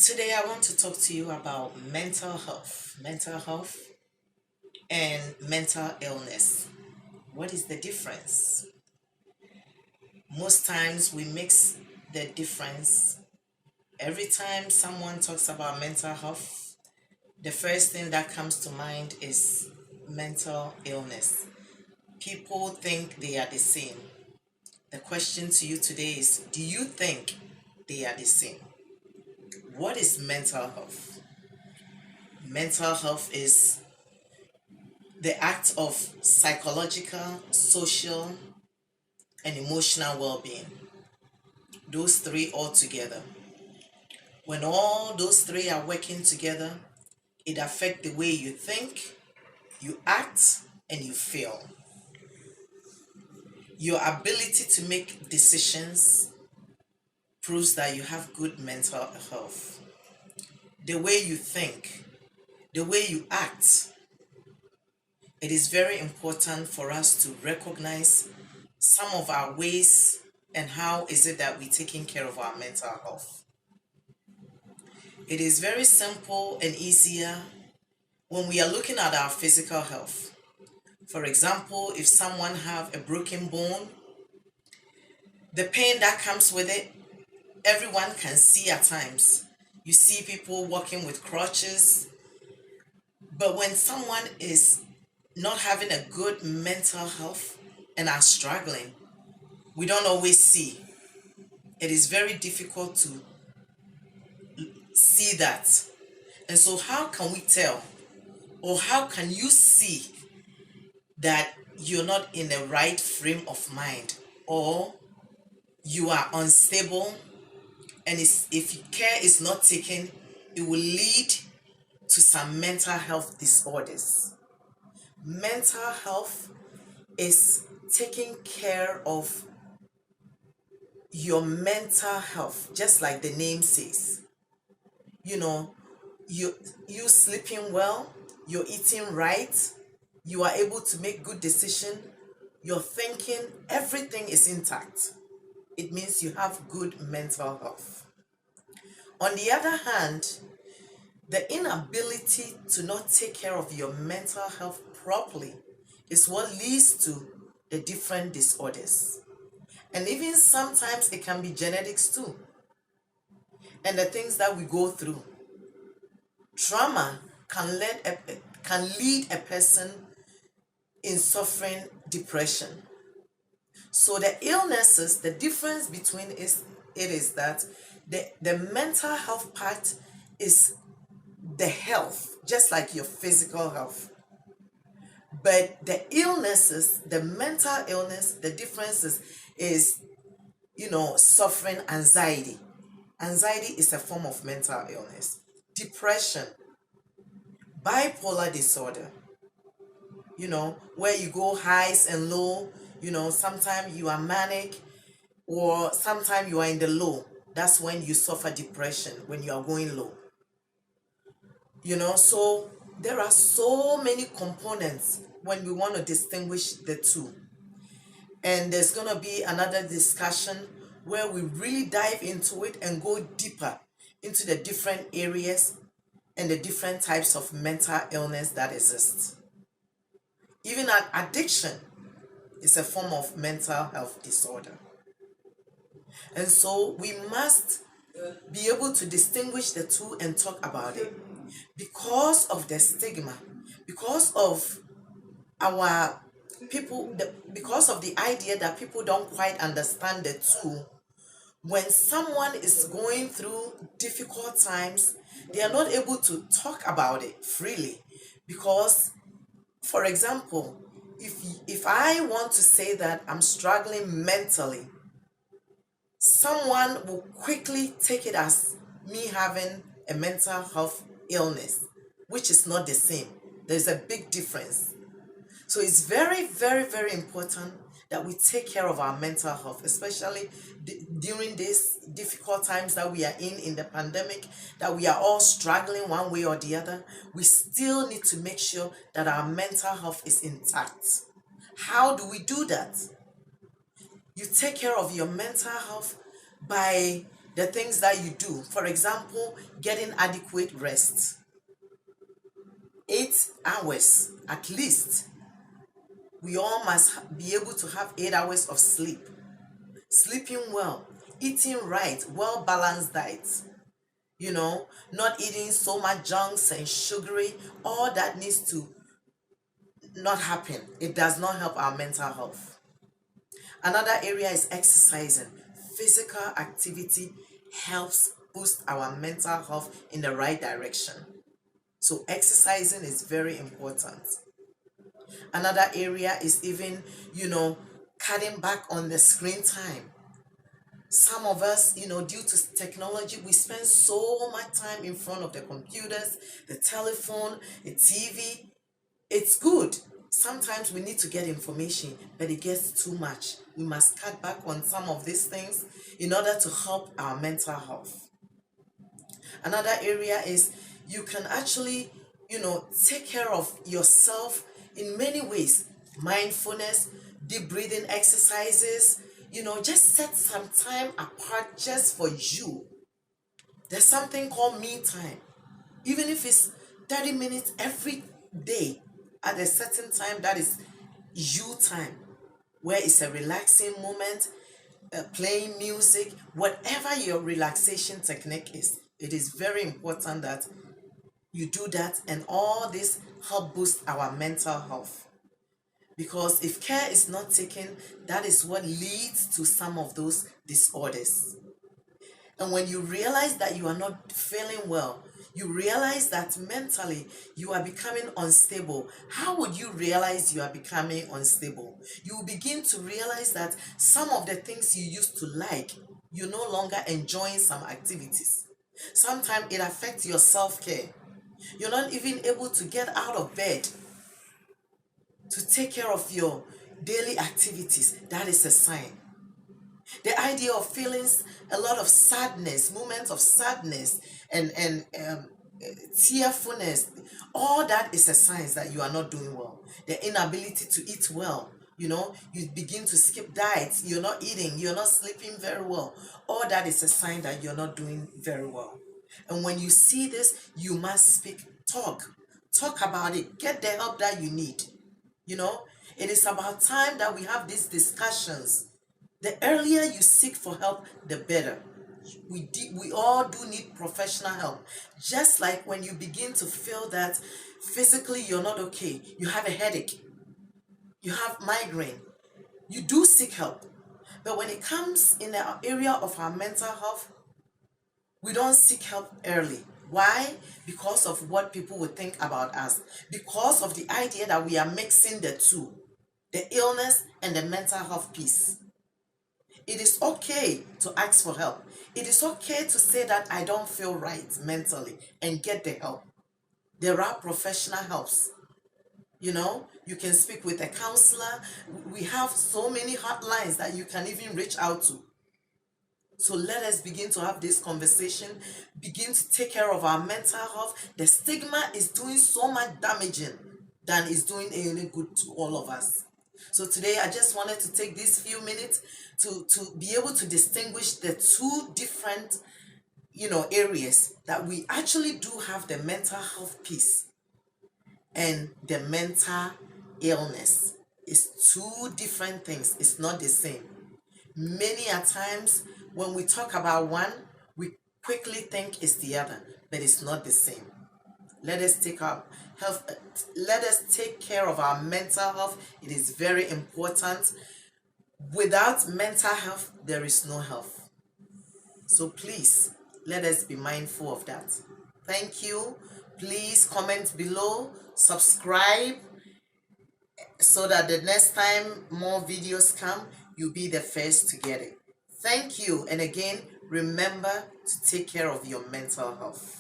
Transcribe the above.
Today, I want to talk to you about mental health and mental illness. What is the difference? Most times, we mix the difference. Every time someone talks about mental health, the first thing that comes to mind is mental illness. People think they are the same. The question to you today is, do you think they are the same? What is mental health? Mental health is the act of psychological, social, and emotional well-being. Those three all together. When all those three are working together, it affects the way you think, you act, and you feel. Your ability to make decisions proves that you have good mental health. The way you think, the way you act, it is very important for us to recognize some of our ways and how is it that we're taking care of our mental health. It is very simple and easier when we are looking at our physical health. For example, if someone have a broken bone, the pain that comes with it, everyone can see at times. You see people walking with crutches, but when someone is not having a good mental health and are struggling, we don't always see. It is very difficult to see that. And so how can we tell, or how can you see that you're not in the right frame of mind, or you are unstable, and if care is not taken, it will lead to some mental health disorders. Mental health is taking care of your mental health, just like the name says. You know, you sleeping well, you're eating right, you are able to make good decision, you're thinking, everything is intact. It means you have good mental health. On the other hand, the inability to not take care of your mental health properly is what leads to the different disorders. And even sometimes it can be genetics too. And the things that we go through. Trauma can lead a person in suffering depression. So the illnesses, the difference between it is that the mental health part is the health, just like your physical health. But the illnesses, the mental illness, the differences is, suffering anxiety. Anxiety is a form of mental illness. Depression, bipolar disorder, where you go highs and low, sometimes you are manic or sometimes you are in the low. That's when you suffer depression, when you are going low. So there are so many components when we want to distinguish the two. And there's going to be another discussion where we really dive into it and go deeper into the different areas and the different types of mental illness that exist. Even addiction is a form of mental health disorder. And so we must be able to distinguish the two and talk about it. Because of the stigma, because of our people, because of the idea that people don't quite understand the two, when someone is going through difficult times, they are not able to talk about it freely. Because, for example, if I want to say that I'm struggling mentally, someone will quickly take it as me having a mental health illness, which is not the same. There's a big difference. So it's very, very, very important that we take care of our mental health, especially during these difficult times that we are in the pandemic, that we are all struggling one way or the other. We still need to make sure that our mental health is intact. How do we do that? You take care of your mental health by the things that you do. For example, getting adequate rest. 8 hours at least. We all must be able to have 8 hours of sleep. Sleeping well, eating right, well-balanced diet. You know, not eating so much junks and sugary. All that needs to not happen. It does not help our mental health. Another area is exercising. Physical activity helps boost our mental health in the right direction. So exercising is very important. Another area is even, cutting back on the screen time. Some of us, due to technology, we spend so much time in front of the computers, the telephone, the TV. It's good. Sometimes we need to get information, but it gets too much. We must cut back on some of these things in order to help our mental health. Another area is you can actually, take care of yourself in many ways. Mindfulness, deep breathing exercises, just set some time apart just for you. There's something called me time. Even if it's 30 minutes every day at a certain time, that is you time, where it's a relaxing moment, playing music, whatever your relaxation technique is. It is very important that you do that, and all this help boost our mental health. Because if care is not taken, that is what leads to some of those disorders. And when you realize that you are not feeling well, you realize that mentally you are becoming unstable. How would you realize you are becoming unstable? You will begin to realize that some of the things you used to like, you're no longer enjoying some activities. Sometimes it affects your self-care. You're not even able to get out of bed to take care of your daily activities. That is a sign. The idea of feelings, a lot of sadness, moments of sadness and tearfulness, all that is a sign that you are not doing well. The inability to eat well, you begin to skip diets, you're not eating, you're not sleeping very well. All that is a sign that you're not doing very well. And when you see this, you must speak, talk about it, get the help that you need. It is about time that we have these discussions. The earlier you seek for help, the better. We all do need professional help. Just like when you begin to feel that physically you're not okay, you have a headache, you have migraine, you do seek help. But when it comes in the area of our mental health, we don't seek help early. Why? Because of what people would think about us. Because of the idea that we are mixing the two, the illness and the mental health piece. It is okay to ask for help. It is okay to say that I don't feel right mentally and get the help. There are professional helps. You can speak with a counselor. We have so many hotlines that you can even reach out to. So let us begin to have this conversation, begin to take care of our mental health. The stigma is doing so much damaging than it's doing any good to all of us. So today I just wanted to take these few minutes to be able to distinguish the two different, areas that we actually do have: the mental health piece and the mental illness. It's two different things. It's not the same. Many a times when we talk about one, we quickly think it's the other, but it's not the same. Let us take our health. Let us take care of our mental health. It is very important. Without mental health, there is no health. So please, let us be mindful of that. Thank you. Please comment below, subscribe, so that the next time more videos come, you'll be the first to get it. Thank you. And again, remember to take care of your mental health.